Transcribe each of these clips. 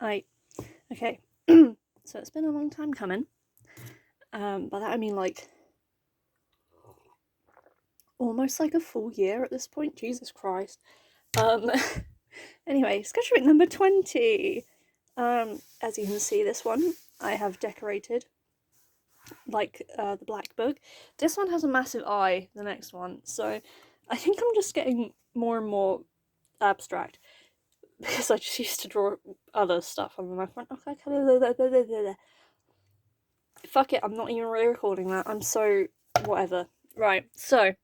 Okay. So it's been a long time coming. By that I mean like almost like a full year at this point. Jesus Christ. Um, anyway, Sketchbook number 20. As you can see, this one I have decorated like the black book. This one has a massive eye, the next one, so I think I'm just getting more and more abstract because I just used to draw other stuff on my front. Okay, fuck it, I'm not even really recording that. I'm so whatever. Right, so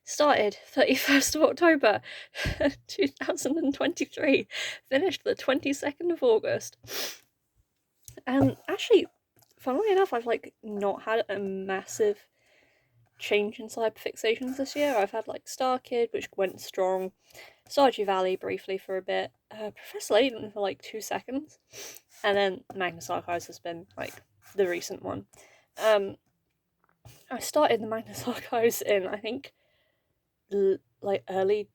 started 31st of October 2023, finished the 22nd of August. And actually, funnily enough, I've like not had a massive change in hyperfixations this year. I've had like Star Kid, which went strong, Stardew Valley briefly for a bit, Professor Layton for like 2 seconds, and then Magnus Archives has been like the recent one. I started the Magnus Archives in I think like early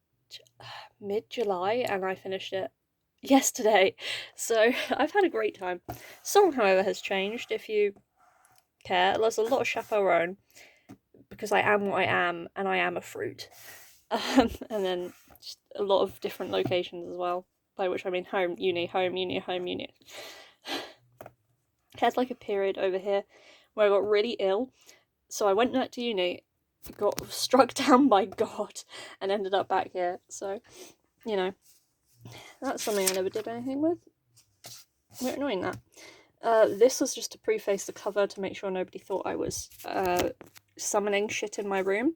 mid-July, and I finished it yesterday, so I've had a great time. Song, however, has changed. If you care, there's a lot of chaperone because I am what I am, and I am a fruit. And then just a lot of different locations as well, by which I mean home, uni, home, uni, home, uni. I had like a period over here where I got really ill, so I went back to uni, got struck down by God, and ended up back here. So, you know, that's something I never did anything with. We're annoying that. This was just to preface the cover to make sure nobody thought I was summoning shit in my room.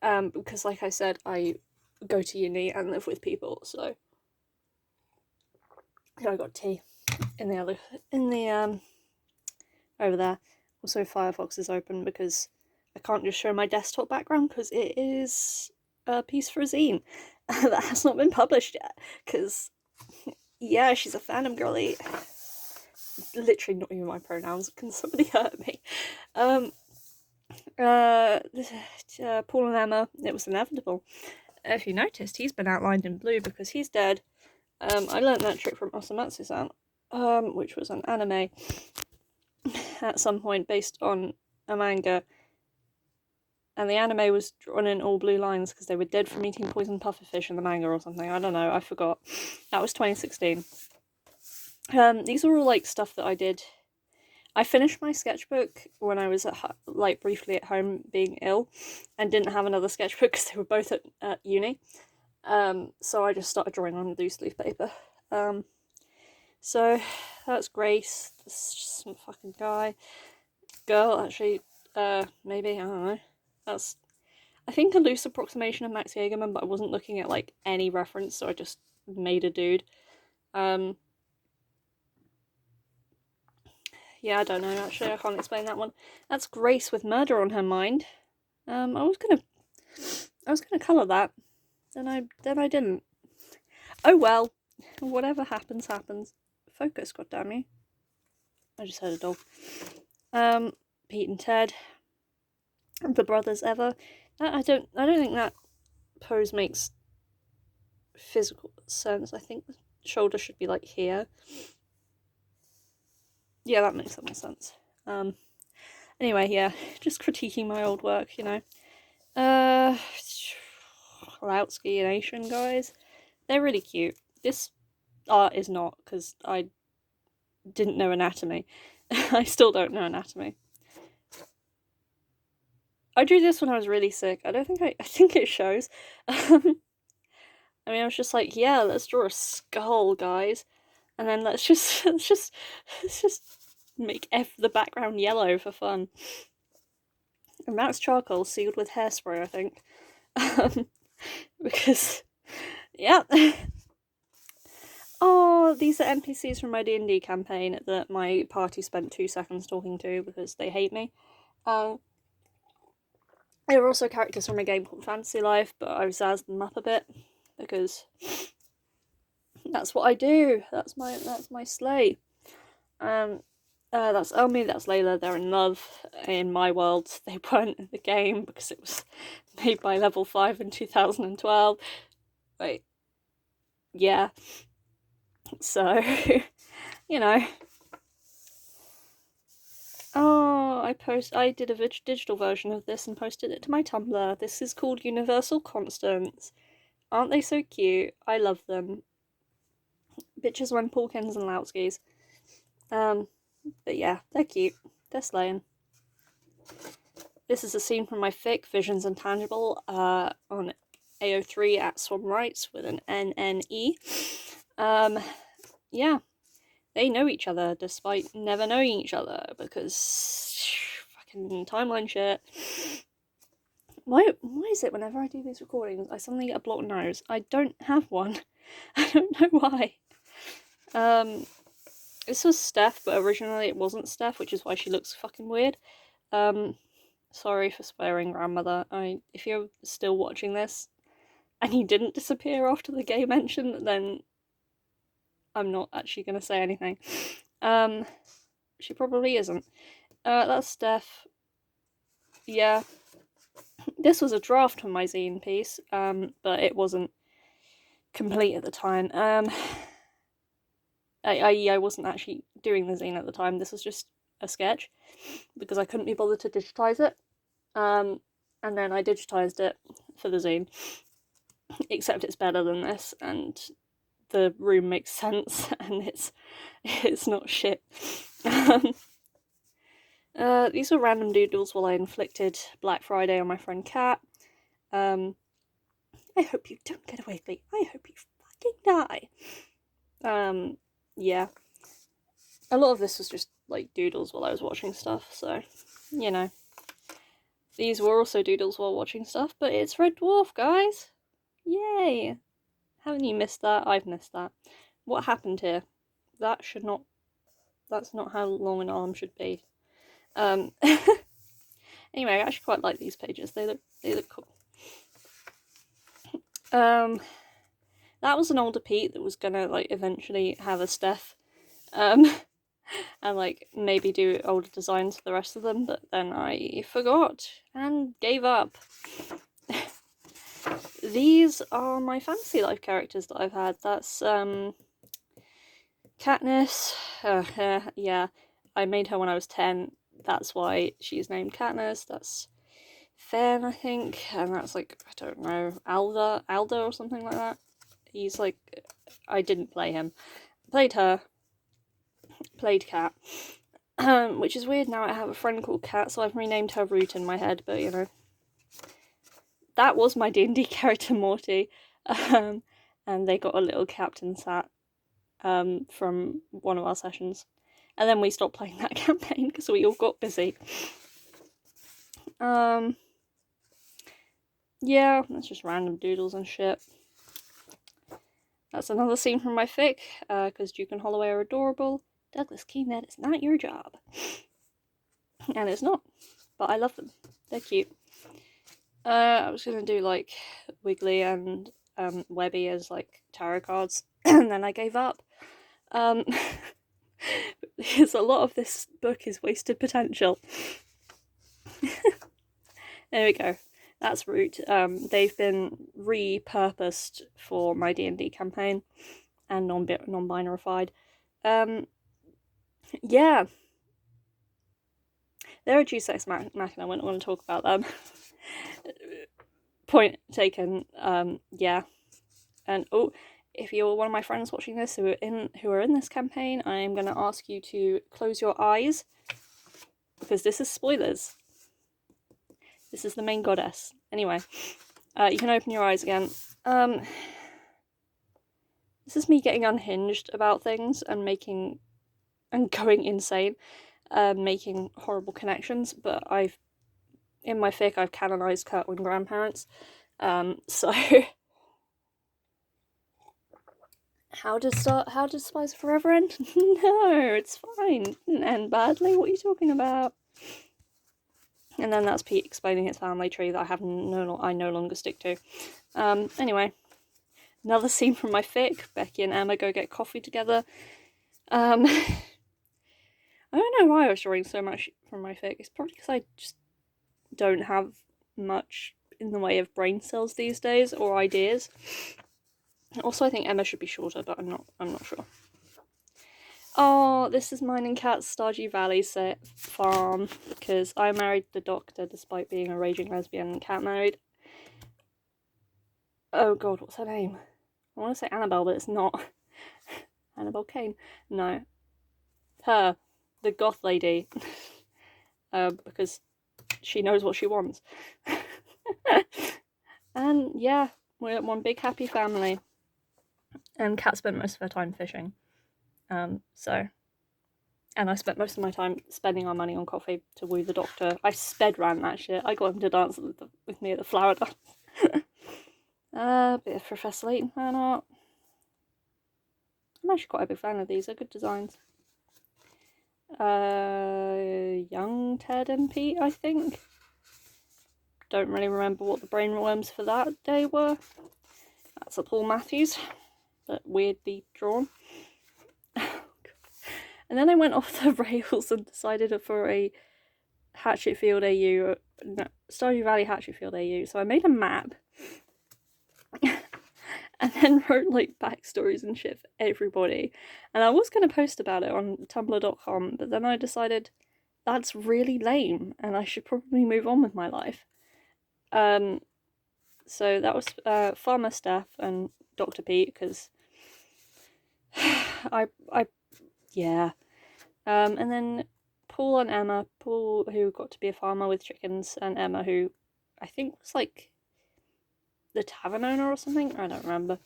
Because like I said, I go to uni and live with people, so here I got tea in the over there. Also, Firefox is open because I can't just show my desktop background because it is a piece for a zine that has not been published yet. Because yeah, she's a fandom girly. Literally not even my pronouns. Can somebody hurt me? Paul and Emma. It was inevitable. If you noticed, he's been outlined in blue because he's dead. I learnt that trick from Osamatsu-san, which was an anime at some point based on a manga, and the anime was drawn in all blue lines because they were dead from eating poison pufferfish in the manga or something. I don't know, I forgot. That was 2016. These are all like stuff that I did. I finished my sketchbook when I was like briefly at home being ill, and didn't have another sketchbook because they were both at uni. So I just started drawing on loose leaf paper. So that's Grace. This is just some fucking girl, actually. Maybe, I don't know. That's, I think, a loose approximation of Max Jagerman, but I wasn't looking at like any reference, so I just made a dude. Yeah, I don't know, actually, I can't explain that one. That's Grace with murder on her mind. I was gonna colour that. Then I didn't. Oh well. Whatever happens, happens. Focus, goddammit. I just heard a dog. Pete and Ted. The brothers ever. I don't think that pose makes physical sense. I think the shoulder should be like here. Yeah, that makes some sense. Anyway, yeah, just critiquing my old work, you know. Loutsky and Asian guys. They're really cute. This art is not, because I didn't know anatomy. I still don't know anatomy. I drew this when I was really sick. I think it shows. I mean, I was just like, yeah, let's draw a skull, guys. And then let's just make the background yellow for fun. And that's charcoal sealed with hairspray, I think. Because, yeah. Oh, these are NPCs from my D&D campaign that my party spent 2 seconds talking to because they hate me. They were also characters from a game called Fantasy Life, but I zazzed them up a bit because that's what I do. That's my sleigh. That's Elmi, that's Layla. They're in love. In my world, they weren't in the game because it was made by Level 5 in 2012. Wait. Yeah. So, you know. Oh, I did a digital version of this and posted it to my Tumblr. This is called Universal Constants. Aren't they so cute? I love them. Bitches when Porkins and Loutzkis. But yeah, they're cute. They're slaying. This is a scene from my fic, Visions Intangible, on AO3 at Swan Rights with an NNE. Yeah, they know each other despite never knowing each other because fucking timeline shit. Why is it whenever I do these recordings I suddenly get a blocked nose? I don't have one. I don't know why. This was Steph, but originally it wasn't Steph, which is why she looks fucking weird. Sorry for swearing, grandmother. If you're still watching this and you didn't disappear after the gay mention, then I'm not actually gonna say anything. She probably isn't. That's Steph. Yeah. This was a draft of my zine piece, but it wasn't complete at the time. I wasn't actually doing the zine at the time. This was just a sketch because I couldn't be bothered to digitize it. And then I digitized it for the zine. Except it's better than this, and the room makes sense, and it's not shit. These were random doodles while I inflicted Black Friday on my friend Kat. I hope you don't get away with me. I hope you fucking die. Yeah. A lot of this was just like doodles while I was watching stuff, so you know. These were also doodles while watching stuff, but it's Red Dwarf, guys! Yay! Haven't you missed that? I've missed that. What happened here? That's not how long an arm should be. Anyway, I actually quite like these pages. They look cool. That was an older Pete that was gonna like eventually have a Steph, and like maybe do older designs for the rest of them, but then I forgot and gave up. These are my fantasy life characters that I've had. That's Katniss. Yeah, I made her when I was 10. That's why she's named Katniss. That's Fen, I think, and that's like, I don't know, Alda or something like that. He's like, I didn't play him. Played her. Played Kat. Which is weird now. I have a friend called Kat, so I've renamed her Root in my head, but you know. That was my D&D character, Morty. And they got a little captain's hat from one of our sessions. And then we stopped playing that campaign because we all got busy. Yeah, that's just random doodles and shit. That's another scene from my fic, because Duke and Holloway are adorable. Douglas Keenan, it's not your job. And it's not, but I love them. They're cute. I was gonna do like Wiggly and Webby as like tarot cards, and then I gave up. Because a lot of this book is wasted potential. There we go. That's Root. They've been repurposed for my D&D campaign and non-binarified. Yeah. They're a G-sex machina. I wouldn't want to talk about them. Point taken. Yeah. And oh, if you're one of my friends watching this who are in this campaign, I'm going to ask you to close your eyes because this is spoilers. This is the main goddess. Anyway, you can open your eyes again. This is me getting unhinged about things and going insane, making horrible connections. But in my fic, I've canonized Kurtwin grandparents. So how does Spice Forever end? No, it's fine. It didn't end badly. What are you talking about? And then that's Pete explaining his family tree that I no longer stick to. Anyway, another scene from my fic. Becky and Emma go get coffee together. I don't know why I was drawing so much from my fic. It's probably because I just don't have much in the way of brain cells these days or ideas. Also, I think Emma should be shorter, but I'm not sure. Oh, this is mine and Kat's Stardew Valley set farm, because I married the doctor despite being a raging lesbian, and Kat married... Oh god, what's her name? I want to say Annabelle, but it's not. Annabelle Kane. No. Her. The goth lady. Because she knows what she wants. And yeah, we're one big happy family. And Kat spent most of her time fishing. And I spent most of my time spending our money on coffee to woo the doctor. I sped ran that shit. I got him to dance with me at the flower dance. Bit of Professor Layton fan art. I'm actually quite a big fan of these. They're good designs. Young Ted and Pete, I think. Don't really remember what the brainworms for that day were. That's a Paul Matthews, but weirdly drawn. And then I went off the rails and decided for a Hatchetfield AU, no, Stardew Valley Hatchetfield AU. So I made a map and then wrote like backstories and shit for everybody. And I was going to post about it on tumblr.com, but then I decided that's really lame and I should probably move on with my life. So that was Farmer Steph and Dr. Pete, because yeah. And then Paul and Emma. Paul, who got to be a farmer with chickens, and Emma, who I think was like the tavern owner or something. I don't remember.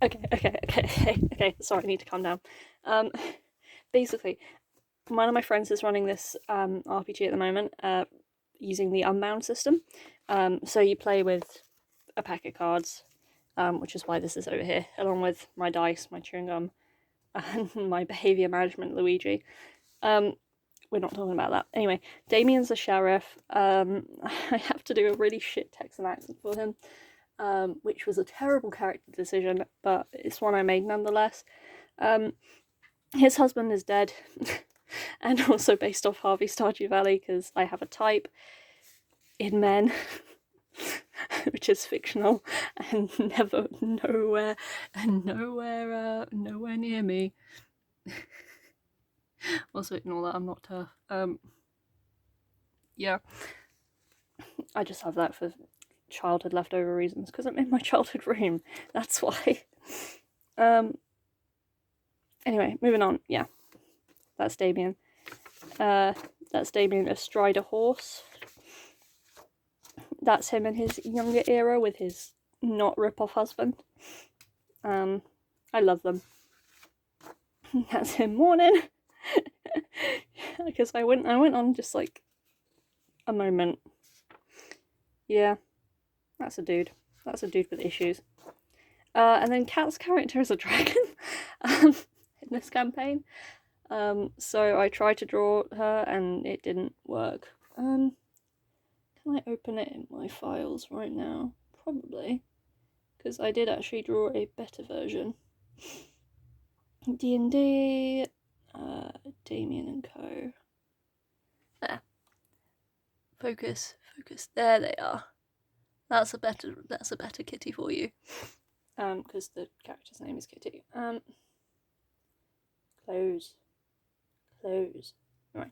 Okay. Sorry, I need to calm down. Basically, one of my friends is running this RPG at the moment, using the Unbound system. So you play with a pack of cards, which is why this is over here, along with my dice, my chewing gum, and my behaviour management Luigi. We're not talking about that. Anyway, Damien's the sheriff. I have to do a really shit Texan accent for him, which was a terrible character decision, but it's one I made nonetheless. His husband is dead, and also based off Harvey Stardew Valley, because I have a type in men, which is fictional and never nowhere near me. Also ignore that, I'm not tough. Yeah, I just have that for childhood leftover reasons, because I'm in my childhood room, that's why. Anyway, moving on. Yeah, that's Damien. That's Damien astride a horse. That's him in his younger era with his not rip-off husband. I love them. That's him morning. Because I went on just like a moment. Yeah, that's a dude. That's a dude with issues. And then Kat's character is a dragon in this campaign. So I tried to draw her and it didn't work. Can I open it in my files right now? Probably. Because I did actually draw a better version. D&D, Damien and Co. There. Focus. There they are. That's a better kitty for you. Because the character's name is Kitty. Close. Right.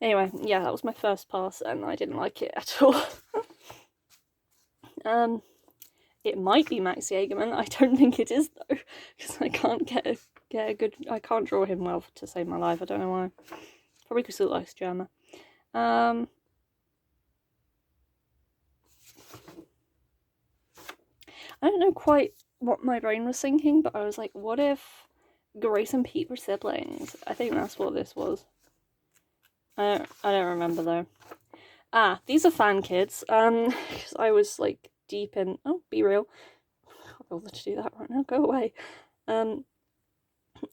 Anyway, yeah, that was my first pass, and I didn't like it at all. It might be Max Jagerman. I don't think it is though, because I can't get a good. I can't draw him well to save my life. I don't know why. Probably because he likes Germa. I don't know quite what my brain was thinking, but I was like, what if Grace and Pete were siblings? I think that's what this was. I don't remember though. These are fan kids. Because I was like deep in. Oh, be real. I can't bother to do that right now. Go away.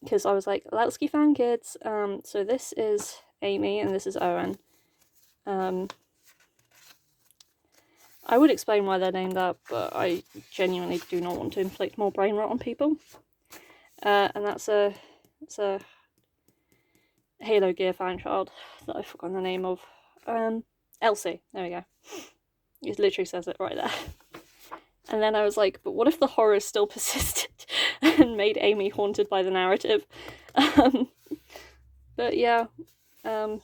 Because I was like, Lowski fan kids. So this is Amy and this is Owen. I would explain why they're named that, but I genuinely do not want to inflict more brain rot on people. And that's a Halo Gear fan child that I've forgotten the name of. Elsie. There we go. It literally says it right there. And then I was like, but what if the horror still persisted? and made Amy haunted by the narrative. But yeah, I'm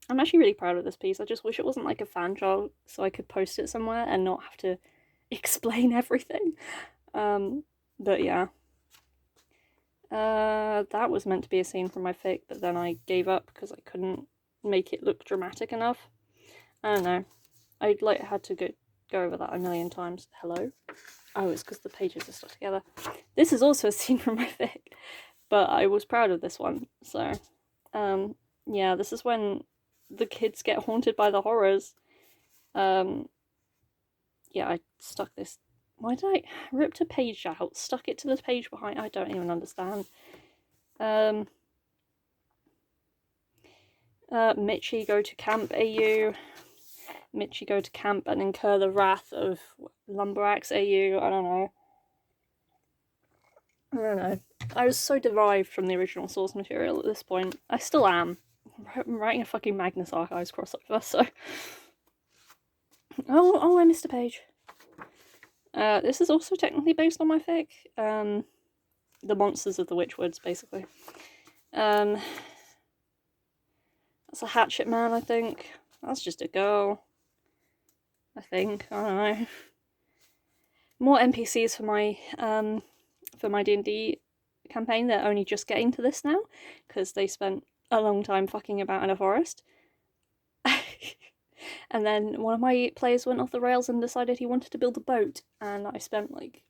actually really proud of this piece. I just wish it wasn't like a fan job so I could post it somewhere and not have to explain everything. But yeah. That was meant to be a scene from my fic, but then I gave up because I couldn't make it look dramatic enough. I don't know. I'd like had to go over that a million times. Hello? Oh, it's because the pages are stuck together. This is also a scene from my fic, but I was proud of this one. So, yeah, this is when the kids get haunted by the horrors. Yeah, I stuck this. Why did I ripped a page out, stuck it to the page behind? I don't even understand. Mitchie go to camp AU. Mitchie go to camp and incur the wrath of Lumberacks AU. I don't know. I was so derived from the original source material at this point. I still am. I'm writing a fucking Magnus Archives crossover, so. Oh, I missed a page. This is also technically based on my fic. The Monsters of the Witchwoods, basically. That's a hatchet man, I think. That's just a girl. I think. I don't know. More NPCs for my D&D campaign. They're only just getting to this now because they spent a long time fucking about in a forest. And then one of my players went off the rails and decided he wanted to build a boat, and I spent like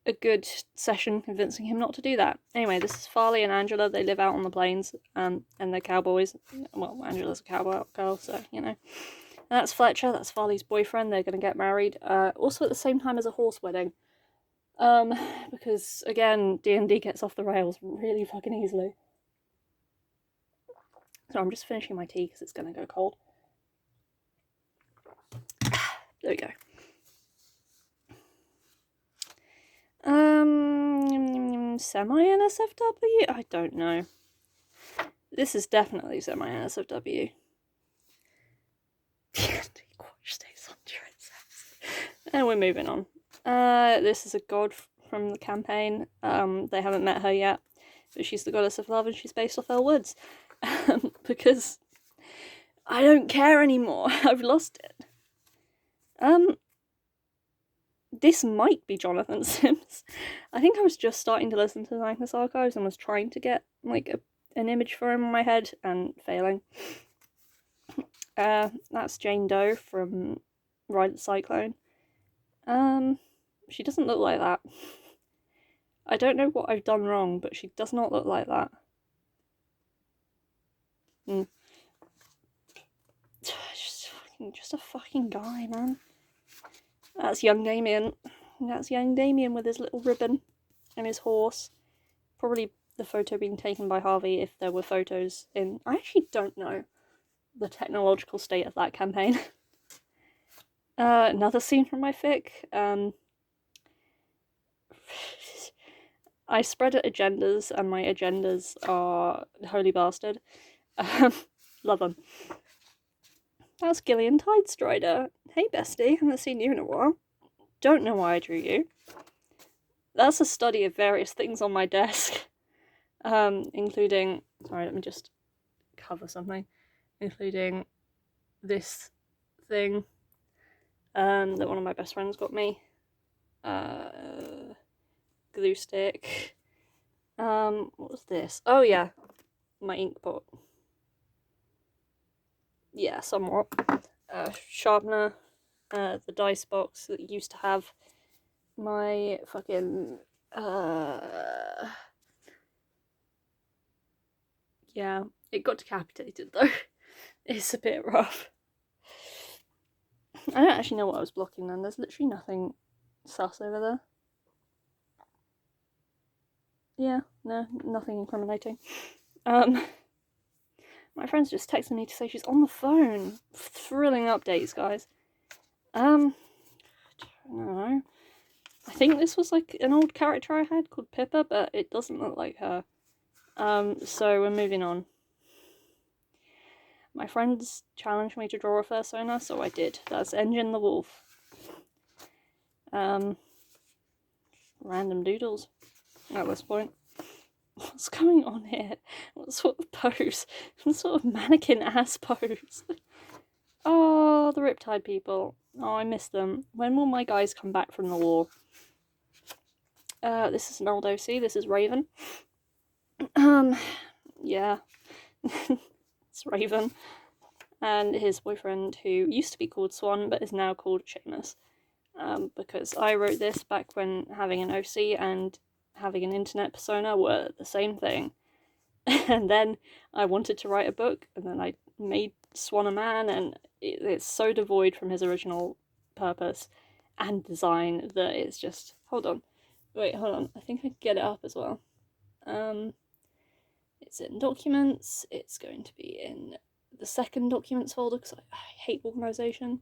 a good session convincing him not to do that. Anyway, this is Farley and Angela. They live out on the plains, and they're cowboys. Well, Angela's a cowboy girl, so you know. And that's Fletcher. That's Farley's boyfriend. They're going to get married. Also at the same time as a horse wedding. Because again, D&D gets off the rails really fucking easily. So I'm just finishing my tea because it's going to go cold. There we go. Semi-NSFW? I don't know. This is definitely semi-NSFW. And we're moving on. This is a god from the campaign. They haven't met her yet, but she's the goddess of love and she's based off Elle Woods. Because I don't care anymore. I've lost it. This might be Jonathan Sims. I think I was just starting to listen to the Magnus Archives and was trying to get like an image for him in my head and failing. That's Jane Doe from Ride the Cyclone. She doesn't look like that. I don't know what I've done wrong, but she does not look like that. Just a fucking guy, man. That's young Damien. That's young Damien with his little ribbon and his horse. Probably the photo being taken by Harvey if there were photos in... I actually don't know the technological state of that campaign. Another scene from my fic. I spread agendas, and my agendas are Holy Bastard. Love them. That's Gillian Tidestrider. Hey bestie, haven't seen you in a while. Don't know why I drew you. That's a study of various things on my desk. Including... Sorry, let me just cover something. Including this thing that one of my best friends got me. Glue stick. What was this? Oh yeah, my ink pot. Yeah, somewhat. Sharpener. The dice box that used to have my fucking yeah, it got decapitated though. It's a bit rough. I don't actually know what I was blocking then. There's literally nothing sus over there. Yeah, no, nothing incriminating. My friend's just texted me to say she's on the phone. Thrilling updates, guys. I don't know. I think this was like an old character I had called Pippa, but it doesn't look like her. So we're moving on. My friends challenged me to draw a fursona, so I did. That's Engine the Wolf. Random doodles. at this point. What's going on here? What sort of pose? What sort of mannequin ass pose? Oh, the Riptide people. Oh, I miss them. When will my guys come back from the war? This is an old OC. This is Raven. Yeah. It's Raven. And his boyfriend, who used to be called Swan, but is now called Seamus. Because I wrote this back when having an OC and having an internet persona were the same thing. And then I wanted to write a book, and then I made Swan a man, and it's so devoid from his original purpose and design that it's just... Hold on. I think I can get it up as well. It's in documents. It's going to be in the second documents folder because I hate organisation.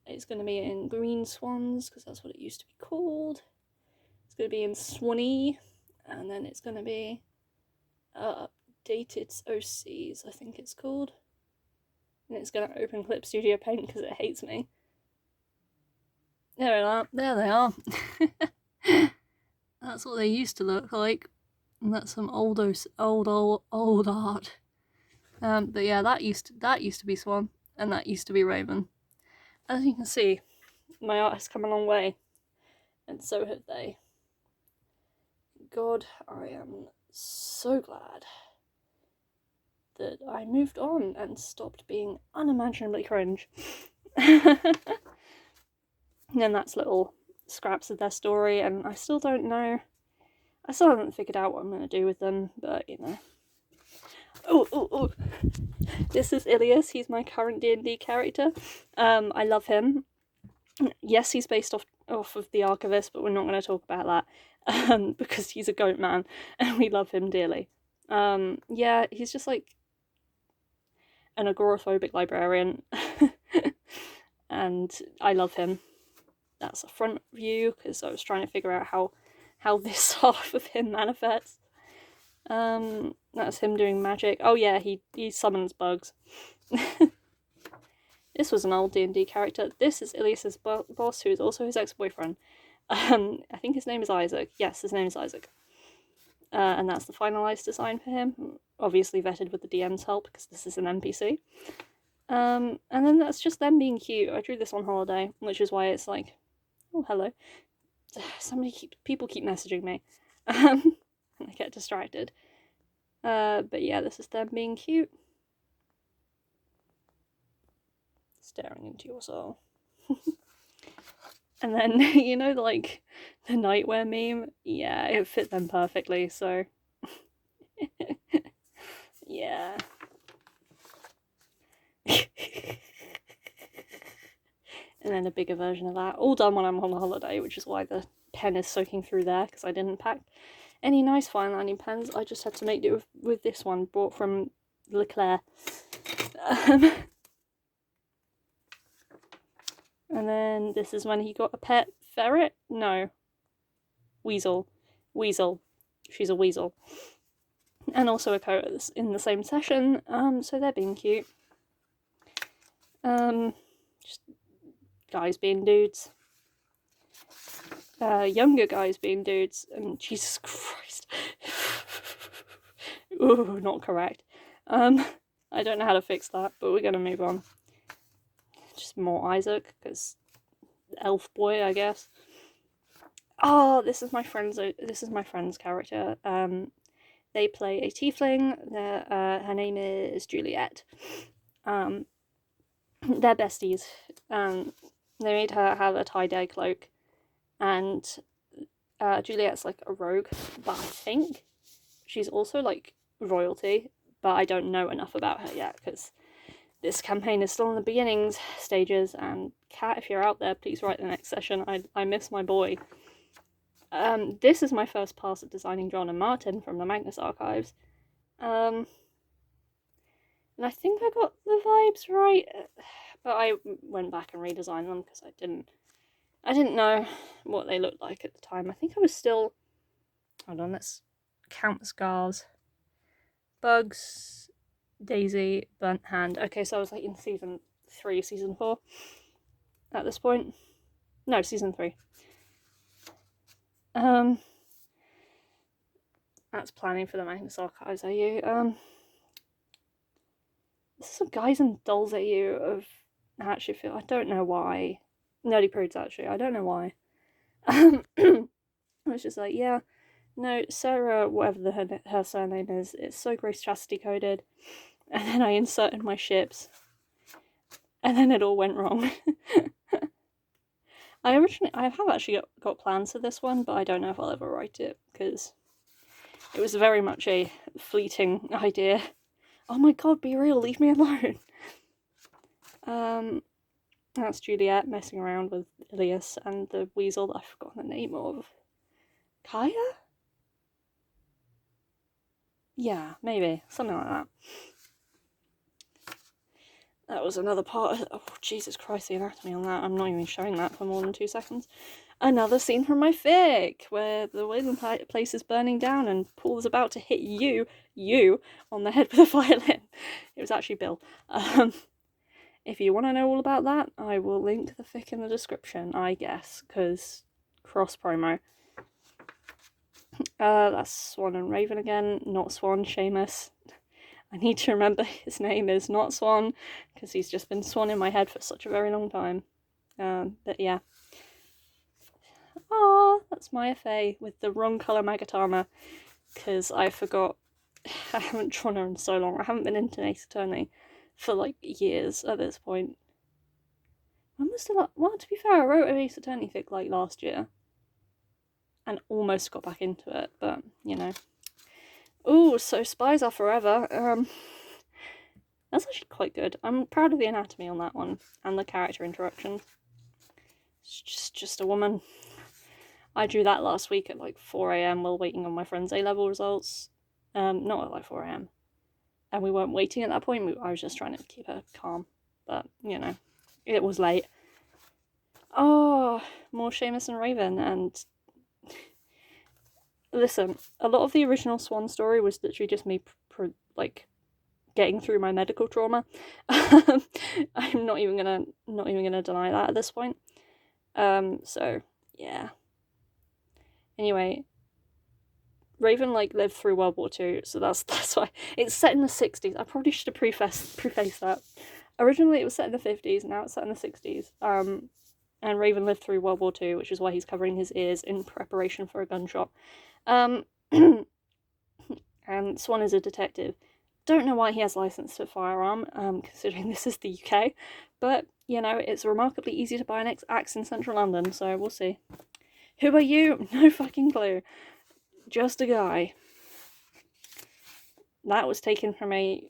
It's going to be in Green Swans because that's what it used to be called. It's going to be in Swanee, and then it's going to be Updated OCs, I think it's called. And it's going to open Clip Studio Paint because it hates me. There they are. That's what they used to look like. And that's some old art. But yeah, that used to be Swan, and that used to be Raven. As you can see, my art has come a long way, and so have they. God, I am so glad that I moved on and stopped being unimaginably cringe. And then that's little scraps of their story, and I still don't know. I still haven't figured out what I'm going to do with them, but you know. Oh. This is Ilias. He's my current D&D character. I love him. Yes, he's based off of the Archivist, but we're not going to talk about that because he's a goat man and we love him dearly. Yeah, he's just like an agoraphobic librarian and I love him. That's a front view because I was trying to figure out how this half of him manifests. That's him doing magic. Oh yeah, he summons bugs. This was an old D&D character. This is Ilias's boss, who is also his ex-boyfriend. I think his name is Isaac. Yes, his name is Isaac. And that's the finalised design for him. Obviously vetted with the DM's help, because this is an NPC. And then that's just them being cute. I drew this on holiday, which is why it's like, oh, hello. People keep messaging me. And I get distracted. But yeah, this is them being cute. Staring into your soul. And then, you know, like, the nightwear meme? Yeah, it fit them perfectly, so... yeah. And then a bigger version of that. All done when I'm on holiday, which is why the pen is soaking through there, because I didn't pack any nice fine lining pens. I just had to make do with this one, bought from Leclerc. And then this is when he got a pet ferret? No. Weasel. She's a weasel. And also a coat in the same session, so they're being cute. Just guys being dudes. Younger guys being dudes, and Jesus Christ. Ooh, not correct. I don't know how to fix that, but we're gonna move on. Just more Isaac, because elf boy, I guess. Oh, this is my friend's character. They play a tiefling. Her name is Juliet. They're besties. They made her have a tie-dye cloak, and Juliet's like a rogue, but I think she's also like royalty, but I don't know enough about her yet because this campaign is still in the beginnings stages, and Kat, if you're out there, please write the next session. I miss my boy. This is my first pass at designing John and Martin from the Magnus Archives. And I think I got the vibes right, but I went back and redesigned them because I didn't know what they looked like at the time. I think I was still... Hold on, let's count the scars. Bugs... Daisy, burnt hand. Okay, so I was like in season 3, season 4 at this point. No, season 3. That's planning for the Magnus Archives, are you? This is some Guys and Dolls AU of Hatchetfield. I don't know why. Nerdy Prudes, actually. I don't know why. I was just like, yeah, no, Sarah, whatever her surname is, it's so Grace Chastity coded. And then I inserted my ships. And then it all went wrong. I have actually got plans for this one, but I don't know if I'll ever write it, because it was very much a fleeting idea. Oh my god, be real, leave me alone. That's Juliet messing around with Ilias and the weasel that I've forgotten the name of. Kaya? Yeah, maybe. Something like that. That was another part of... Oh, Jesus Christ, the anatomy on that. I'm not even showing that for more than 2 seconds. Another scene from my fic, where the wailing place is burning down and Paul is about to hit you, on the head with a violin. It was actually Bill. If you want to know all about that, I will link the fic in the description, I guess, because cross-promo. That's Swan and Raven again, not Swan, Seamus. I need to remember his name is not Swan, because he's just been Swan in my head for such a very long time. But yeah. Oh, that's Maya Faye with the wrong colour Magatama, because I forgot. I haven't drawn her in so long. I haven't been into Ace Attorney for like years at this point. When was the well, to be fair, I wrote an Ace Attorney fic like last year and almost got back into it, but you know. Ooh, so Spies Are Forever. That's actually quite good. I'm proud of the anatomy on that one and the character interactions. It's just a woman. I drew that last week at like 4 a.m. while waiting on my friend's A-level results. Not at like 4 a.m. And we weren't waiting at that point. I was just trying to keep her calm. But, you know, it was late. Oh, more Seamus and Raven. And listen, a lot of the original Swan story was literally just me, like, getting through my medical trauma. I'm not even gonna deny that at this point. So yeah. Anyway, Raven like lived through World War II, so that's why it's set in the 60s. I probably should have prefaced that. Originally it was set in the 50s, now it's set in the 60s. And Raven lived through World War II, which is why he's covering his ears in preparation for a gunshot. And Swan is a detective. Don't know why he has license to firearm, considering this is the UK, but you know, it's remarkably easy to buy an axe in central London, so we'll see. Who are you? No fucking clue. Just a guy. That was taken from a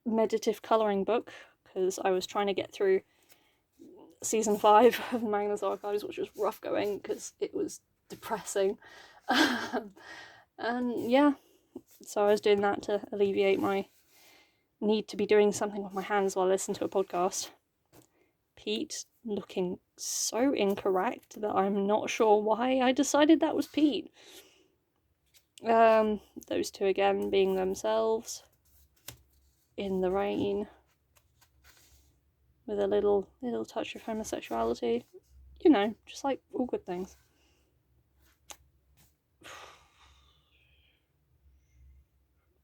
meditative colouring book, because I was trying to get through season 5 of Magnus Archives, which was rough going, because it was depressing. And yeah, so I was doing that to alleviate my need to be doing something with my hands while I listen to a podcast. Pete looking so incorrect that I'm not sure why I decided that was Pete. Those two again being themselves in the rain with a little touch of homosexuality. You know, just like all good things.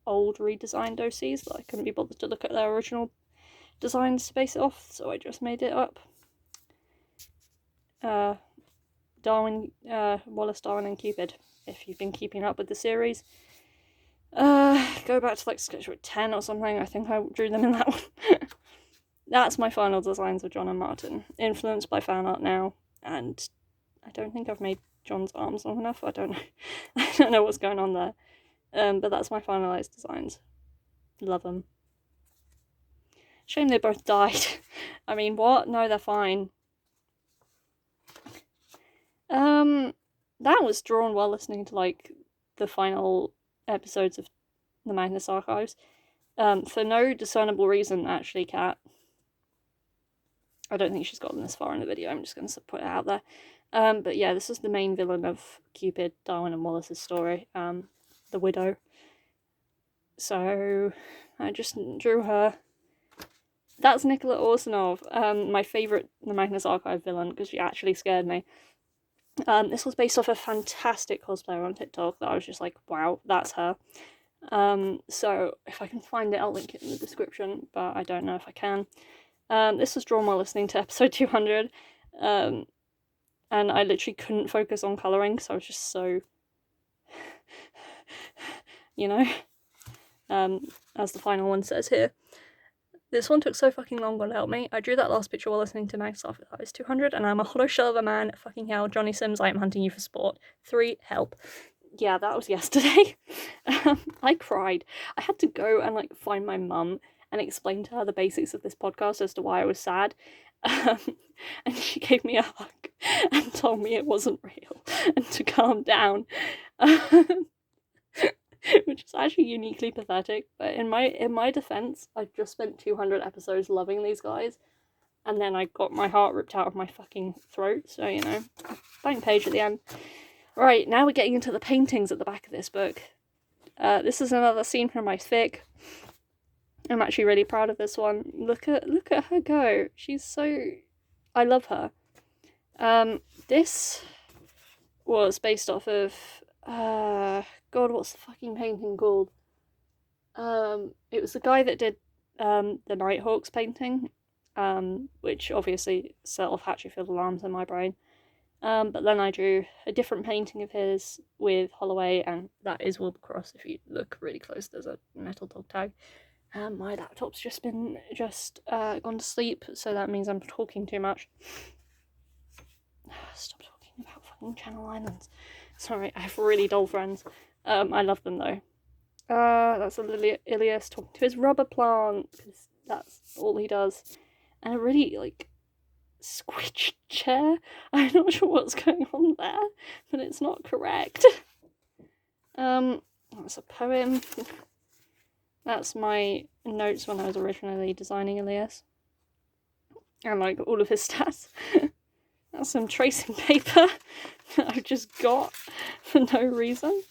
Old redesigned OCs that I couldn't be bothered to look at their original designs to base it off, so I just made it up. Darwin, Wallace, Darwin and Cupid, if you've been keeping up with the series. Go back to like Sketchbook 10 or something, I think I drew them in that one. That's my final designs of John and Martin, influenced by fan art now, and I don't think I've made John's arms long enough, I don't know. I don't know what's going on there. But that's my finalised designs. Love them. Shame they both died. I mean, what? No, they're fine. That was drawn while listening to, like, the final episodes of the Magnus Archives. For no discernible reason, actually, Kat. I don't think she's gotten this far in the video, I'm just going to put it out there. But yeah, this is the main villain of Cupid, Darwin and Wallace's story. The widow. So I just drew her. That's Nicola Orsanov, my favourite The Magnus Archive villain, because she actually scared me. This was based off a fantastic cosplayer on TikTok that I was just like, wow, that's her. So if I can find it, I'll link it in the description, but I don't know if I can. This was drawn while listening to episode 200, and I literally couldn't focus on colouring, so I was just so, you know, as the final one says here. This one took so fucking long to help me. I drew that last picture while listening to Max Office 200, and I'm a hollow shell of a man. Fucking hell, Johnny Sims, I am hunting you for sport. 3, help. Yeah, that was yesterday. I cried. I had to go and like find my mum and explain to her the basics of this podcast as to why I was sad. And she gave me a hug and told me it wasn't real and to calm down. Which is actually uniquely pathetic, but in my defense, I've just spent 200 episodes loving these guys, and then I got my heart ripped out of my fucking throat, so, you know, blank page at the end. Right, now we're getting into the paintings at the back of this book. This is another scene from my fic. I'm actually really proud of this one. Look at her go. She's so... I love her. This was based off of... God, what's the fucking painting called? It was the guy that did the Nighthawks painting, which obviously set off Hatchfield alarms in my brain. But then I drew a different painting of his with Holloway, and that is Wilbercross. If you look really close, there's a metal dog tag. My laptop's just gone to sleep, so that means I'm talking too much. Stop talking about fucking Channel Islands. Sorry, I have really dull friends. I love them though. That's Ilias talking to his rubber plant, because that's all he does. And a really, like, squished chair. I'm not sure what's going on there, but it's not correct. That's a poem. That's my notes when I was originally designing Elias. And, like, all of his stats. That's some tracing paper that I've just got for no reason.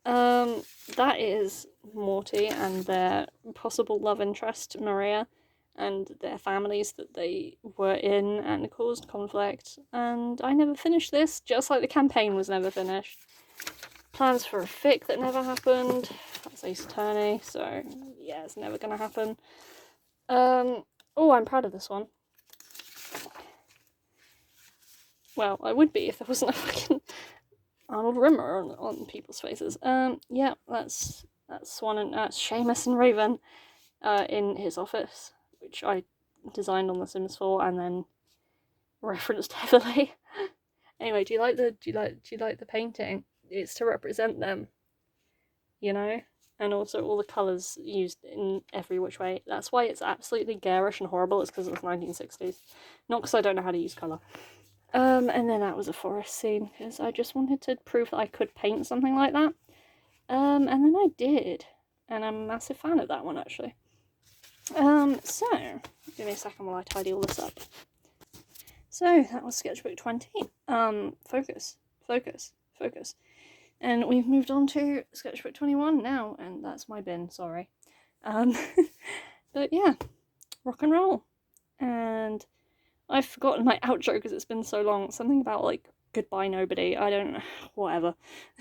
That is Morty and their possible love interest, Maria, and their families that they were in and caused conflict. And I never finished this, just like the campaign was never finished. Plans for a fic that never happened. That's Ace Attorney, so yeah, it's never gonna happen. Oh, I'm proud of this one. Well, I would be if there wasn't a fucking Arnold Rimmer on people's faces. Yeah, that's Swan and Seamus and Raven in his office, which I designed on The Sims 4 and then referenced heavily. Anyway, do you like the painting? It's to represent them, you know, and also all the colours used in every which way. That's why it's absolutely garish and horrible. It's because it was 1960s, not because I don't know how to use colour. And then that was a forest scene, because I just wanted to prove that I could paint something like that. And then I did, and I'm a massive fan of that one, actually. So, give me a second while I tidy all this up. So, that was Sketchbook 20. Focus. And we've moved on to Sketchbook 21 now, and that's my bin, sorry. But yeah, rock and roll. And I've forgotten my outro because it's been so long. Something about, like, goodbye nobody. I don't know. Whatever.